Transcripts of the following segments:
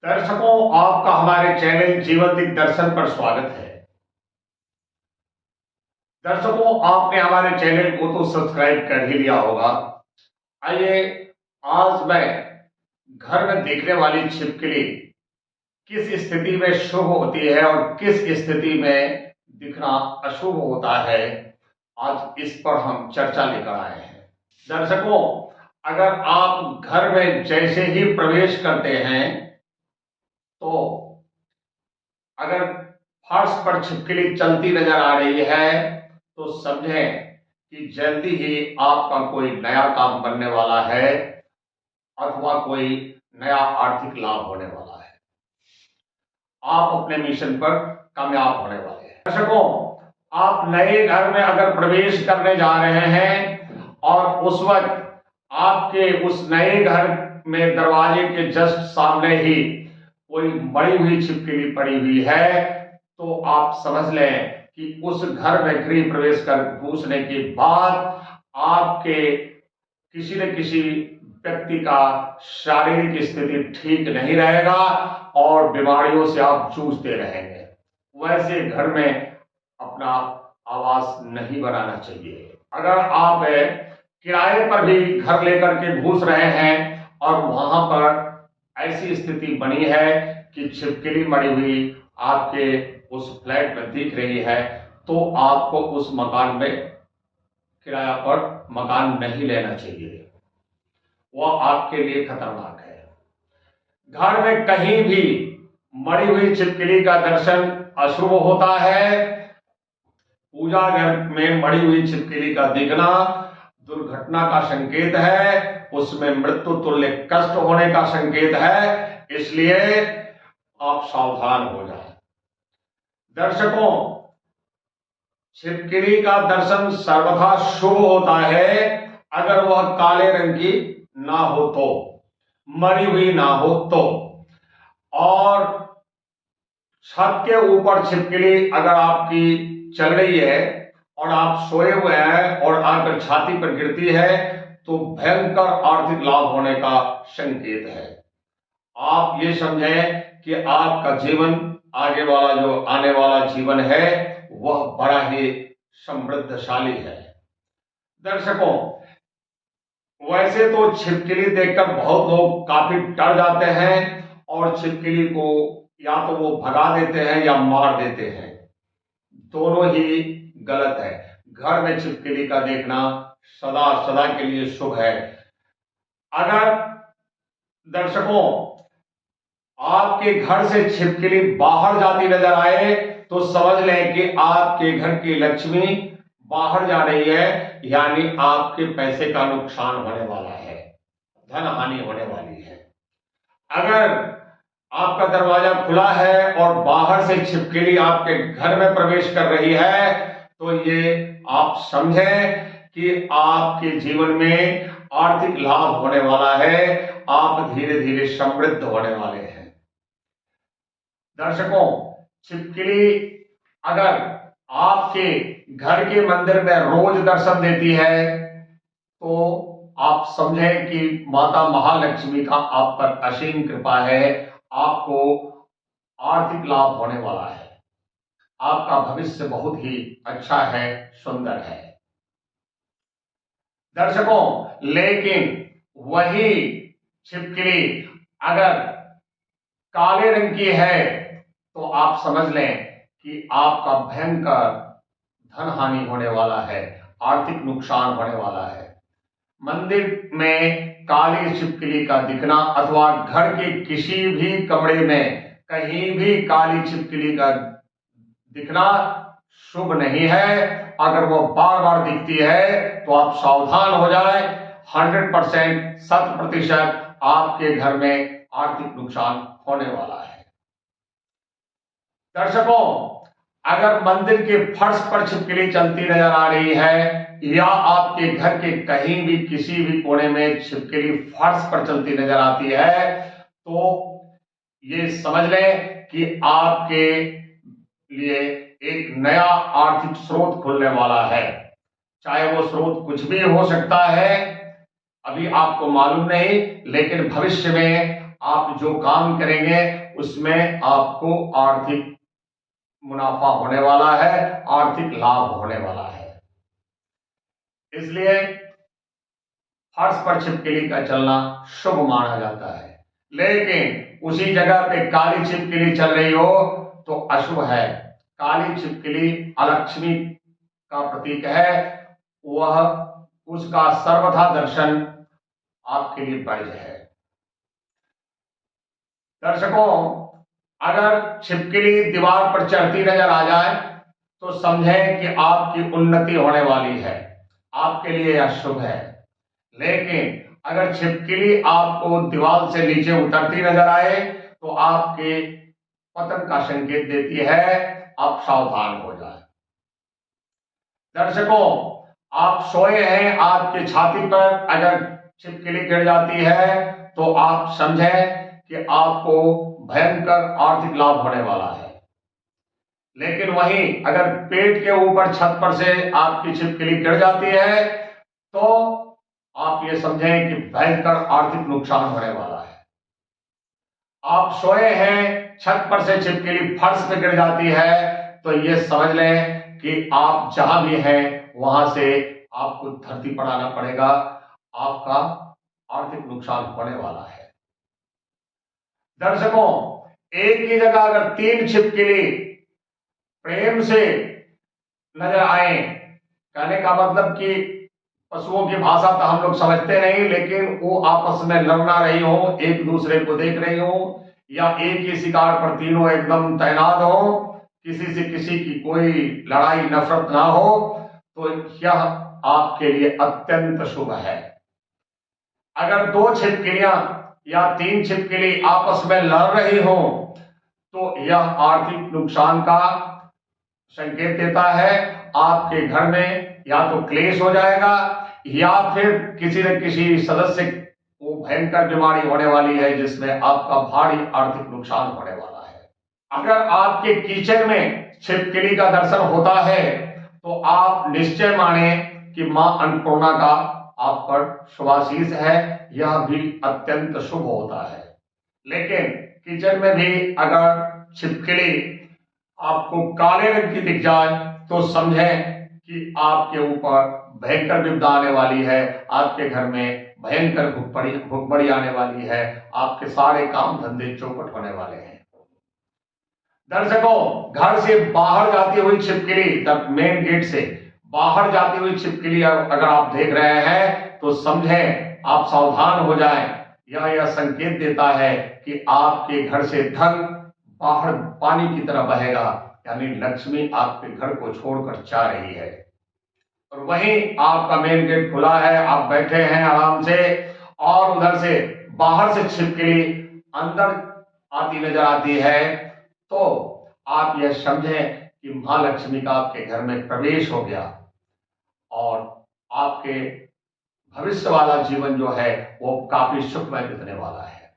दर्शकों, आपका हमारे चैनल जीवन दिग्दर्शन पर स्वागत है। दर्शकों, आपने हमारे चैनल को तो सब्सक्राइब कर ही लिया होगा। आइए, आज मैं घर में दिखने वाली छिपकली किस स्थिति में शुभ होती है और किस स्थिति में दिखना अशुभ होता है, आज इस पर हम चर्चा लेकर आए हैं। दर्शकों, अगर आप घर में जैसे ही प्रवेश करते हैं तो अगर फर्श पर छिपकली चलती नजर आ रही है तो समझें कि जल्दी ही आपका कोई नया काम बनने वाला है अथवा कोई नया आर्थिक लाभ होने वाला है। आप अपने मिशन पर कामयाब होने वाले हैं। दर्शकों, आप नए घर में अगर प्रवेश करने जा रहे हैं और उस वक्त आपके उस नए घर में दरवाजे के जस्ट सामने ही कोई मरी हुई छिपकली पड़ी हुई है तो आप समझ लें कि उस घर में गृह प्रवेश कर घुसने के बाद आपके किसी न किसी व्यक्ति का शारीरिक स्थिति ठीक नहीं रहेगा और बीमारियों से आप जूझते रहेंगे। वैसे घर में अपना आवास नहीं बनाना चाहिए। अगर आप किराए पर भी घर लेकर के घुस रहे हैं और वहां पर ऐसी स्थिति बनी है कि छिपकली मरी हुई आपके उस फ्लैट में दिख रही है तो आपको उस मकान में किराया पर मकान नहीं लेना चाहिए। वह आपके लिए खतरनाक है। घर में कहीं भी मरी हुई छिपकली का दर्शन अशुभ होता है। पूजा घर में मरी हुई छिपकली का दिखना दुर्घटना का संकेत है, उसमें मृत्यु तुल्य कष्ट होने का संकेत है, इसलिए आप सावधान हो जाएं। दर्शकों, छिपकली का दर्शन सर्वथा शुभ होता है अगर वह काले रंग की ना हो तो, मरी हुई ना हो तो, और छत के ऊपर छिपकली अगर आपकी चल रही है और आप सोए हुए हैं और आकर छाती पर गिरती है तो भयंकर आर्थिक लाभ होने का संकेत है। आप ये समझें कि आपका जीवन, आगे वाला जो आने वाला जीवन है, वह बड़ा ही समृद्धशाली है। दर्शकों, वैसे तो छिपकली देखकर बहुत लोग काफी डर जाते हैं और छिपकली को या तो वो भगा देते हैं या मार देते हैं। दोनों ही गलत है। घर में छिपकली का देखना सदा सदा के लिए शुभ है। अगर दर्शकों आपके घर से छिपकली बाहर जाती नजर आए तो समझ लें कि आपके घर की लक्ष्मी बाहर जा रही है, यानी आपके पैसे का नुकसान होने वाला है, धन हानि होने वाली है। अगर आपका दरवाजा खुला है और बाहर से छिपकली आपके घर में प्रवेश कर रही है तो ये आप समझें कि आपके जीवन में आर्थिक लाभ होने वाला है, आप धीरे धीरे समृद्ध होने वाले हैं। दर्शकों, छिपकली अगर आपके घर के मंदिर में रोज दर्शन देती है तो आप समझें कि माता महालक्ष्मी का आप पर असीम कृपा है, आपको आर्थिक लाभ होने वाला है, आपका भविष्य बहुत ही अच्छा है, सुंदर है। दर्शकों, लेकिन वही छिपकली अगर काले रंग की है तो आप समझ लें कि आपका भयंकर धन हानि होने वाला है, आर्थिक नुकसान होने वाला है। मंदिर में काली छिपकली का दिखना अथवा घर के किसी भी कमरे में कहीं भी काली छिपकली का दिखना शुभ नहीं है। अगर वो बार बार दिखती है तो आप सावधान हो जाए। 100% 100% आपके घर में आर्थिक नुकसान होने वाला है। दर्शकों, अगर मंदिर के फर्श पर छिपकली चलती नजर आ रही है या आपके घर के कहीं भी किसी भी कोने में छिपकली फर्श पर चलती नजर आती है तो ये समझ लें कि आपके लिए एक नया आर्थिक स्रोत खुलने वाला है। चाहे वो स्रोत कुछ भी हो सकता है, अभी आपको मालूम नहीं, लेकिन भविष्य में आप जो काम करेंगे उसमें आपको आर्थिक मुनाफा होने वाला है, आर्थिक लाभ होने वाला है। इसलिए फर्श पर छिपकली का चलना शुभ माना जाता है, लेकिन उसी जगह पे काली छिपकली चल रही हो तो अशुभ है। काली छिपकली अलक्ष्मी का प्रतीक है, वह उसका सर्वथा दर्शन आपके लिए वर्ज्य है। दर्शकों, अगर छिपकली दीवार पर चढ़ती नजर आ जाए तो समझें कि आपकी उन्नति होने वाली है, आपके लिए यह शुभ है। लेकिन अगर छिपकली आपको दीवार से नीचे उतरती नजर आए तो आपके पतन का संकेत देती है, आप सावधान हो जाए। दर्शकों, आप सोए हैं, आपकी छाती पर अगर छिपकली गिर जाती है तो आप समझें कि आपको भयंकर आर्थिक लाभ होने वाला है। लेकिन वहीं अगर पेट के ऊपर छत पर से आपकी छिपकली गिर जाती है तो आप ये समझें कि भयंकर आर्थिक नुकसान होने वाला है। आप सोए हैं, छत पर से छिपकली फर्श पे गिर जाती है तो ये समझ लें कि आप जहां भी हैं वहां से आपको धरती पर आना पड़ेगा, आपका आर्थिक नुकसान होने वाला है। दर्शकों, एक ही जगह अगर 3 छिपकली प्रेम से नजर आए, कहने का मतलब कि पशुओं की भाषा तो हम लोग समझते नहीं, लेकिन वो आपस में लड़ना रही हो, एक दूसरे को देख रही हो, या एक ही शिकार पर तीनों एकदम तैनात हो, किसी से किसी की कोई लड़ाई नफरत ना हो, तो यह आपके लिए अत्यंत शुभ है। अगर 2 छिपकलियां या 3 छिपकली आपस में लड़ रही हो तो यह आर्थिक नुकसान का संकेत देता है। आपके घर में या तो क्लेश हो जाएगा या फिर किसी न किसी सदस्य को भयंकर बीमारी होने वाली है जिसमें आपका भारी आर्थिक नुकसान होने वाला है। अगर आपके किचन में छिपकली का दर्शन होता है तो आप निश्चय माने कि मां अन्नपूर्णा का आप पर शुभाशीष है, यह भी अत्यंत शुभ होता है। लेकिन किचन में भी अगर छिपकली आपको काले रंग की दिख जाए तो समझें कि आपके ऊपर भयंकर विपदा आने वाली है, आपके घर में भयंकर भुखमरी आने वाली है, आपके सारे काम धंधे चौपट होने वाले हैं। दर्शकों, घर से बाहर जाती हुई छिपकली, मेन गेट से बाहर जाती हुई छिपकली अगर आप देख रहे हैं तो समझें, आप सावधान हो जाएं। यह संकेत देता है कि आपके घर से धन बाहर पानी की तरह बहेगा, यानी लक्ष्मी आपके घर को छोड़कर जा रही है। और वहीं आपका मेन गेट खुला है, आप बैठे हैं आराम से, और उधर से बाहर से छिपकली अंदर आती नजर आती है तो आप यह समझें कि मां लक्ष्मी का आपके घर में प्रवेश हो गया और आपके भविष्य वाला जीवन जो है वो काफी सुखमय बीतने वाला है।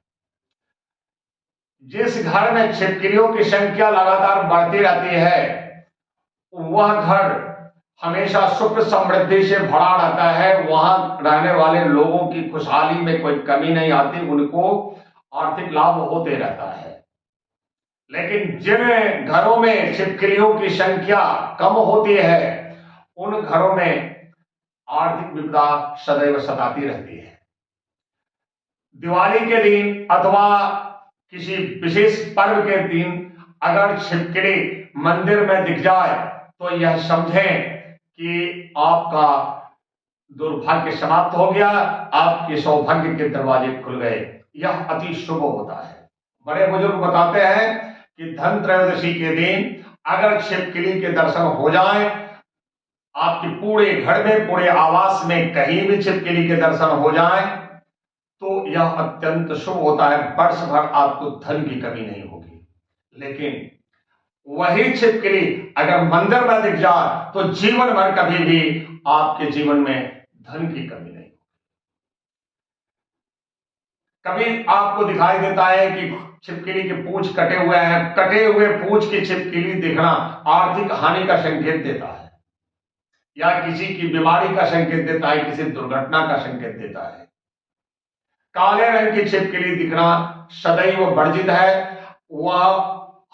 जिस घर में छिपकलियों की संख्या लगातार बढ़ती रहती है वह घर हमेशा सुख समृद्धि से भरा रहता है, वहां रहने वाले लोगों की खुशहाली में कोई कमी नहीं आती, उनको आर्थिक लाभ होते रहता है। लेकिन जिन घरों में छिपकलियों की संख्या कम होती है उन घरों में आर्थिक विपदा सदैव सताती रहती है। दिवाली के दिन अथवा किसी विशेष पर्व के दिन अगर छिपकली मंदिर में दिख जाए तो यह समझें कि आपका दुर्भाग्य समाप्त हो गया, आपके सौभाग्य के दरवाजे खुल गए, यह अति शुभ होता है। बड़े बुजुर्ग बताते हैं कि धन त्रयोदशी के दिन अगर छिपकली के दर्शन हो जाए, आपके पूरे घर में, पूरे आवास में कहीं भी छिपकली के दर्शन हो जाए तो यह अत्यंत शुभ होता है, वर्ष भर आपको धन की कमी नहीं होगी। लेकिन वही छिपकली अगर मंदिर में दिख जाए तो जीवन भर कभी भी आपके जीवन में धन की कमी नहीं। कभी आपको दिखाई देता है कि छिपकली के पूंछ कटे हुए हैं, कटे हुए पूंछ की छिपकली दिखना आर्थिक हानि का संकेत देता है या किसी की बीमारी का संकेत देता है, किसी दुर्घटना का संकेत देता है। काले रंग की छिपकली दिखना सदैव वर्जित है, वह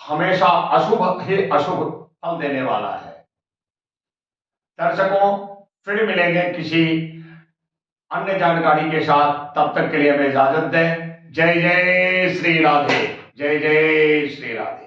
हमेशा अशुभ ही अशुभ फल देने वाला है। दर्शकों, फिर मिलेंगे किसी अन्य जानकारी के साथ, तब तक के लिए हमें इजाजत दें। जय जय श्री राधे, जय जय श्री राधे।